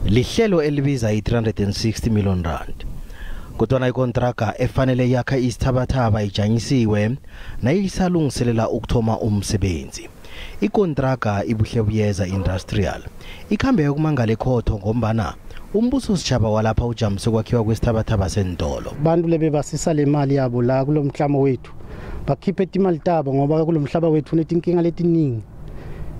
lihlelo elibiza i360 million rand. Kodwa ikontraga efanele yakha isithabathaba ijanyisiwe nayisalungiselela ukuthoma umsebenzi. Ikontraga iBuhle'buyeza Industrial ikhambe ukumangala ekhotho ngombana umbuso sitjhaba walapha ujamise ukwakhiwa kwesithabathaba seentolo. Abantu lebe basisa le mali yabo la kulomhlaba wethu bakhiphe imali tabo ngoba kulomhlaba wethu unetinkinga letiningi.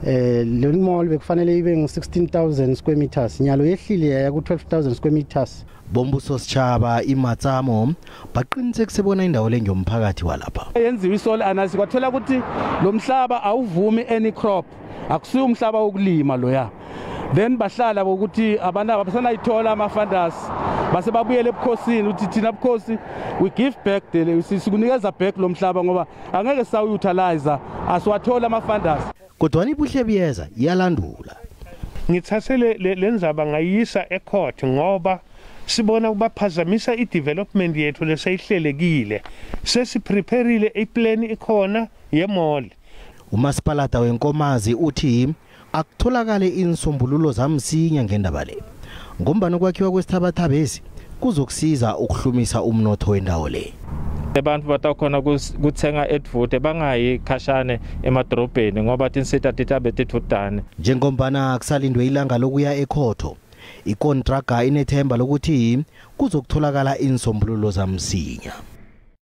Le mall bekufanele ibe ngu16,000 square meters nyalo yehlile yaya ku12,000 square meters. Bombuso sitjhaba iMatsamo baqinisekise bona indawo le ngiyomphakathi walapha. Yenziwe isol analysis kwathola ukuthi lo mhlaba awuvumi any crop, akusiyo umhlaba wokulima loya. Then bahlala ukuthi abantu abasanayithola ama-funders base babuyele ebukhosini ukuthi thina bukhosi we give back sikunikeza back lo mhlaba ngoba angeke sawutilize asiwathola ama-funders. Kodwa iBuhle'buyeza yalandula. Ngithathe le ndzaba ngayisa ekhotho ngoba sibona kubaphazamisa i-development yethu leseyihlelekile. Sesiprepareile iplan ikhona yemall. Umasipalata wenkomazi uthi akutholakale insombululo zamsinya ngendaba le. Ngombana ukwakhiwa kwesithabathaba esi kuzokusiza ukuhlumisa umnotho wendawo le. Abantu batakhona kuthenga edvote bangayi khashane emadrobheni ngoba tinsita titabe tithudane. Njengombana kusalindwe ilanga lokuya ekhotho, ikontraga inethemba lokuthi kuzokutholakala insombululo zamsinya.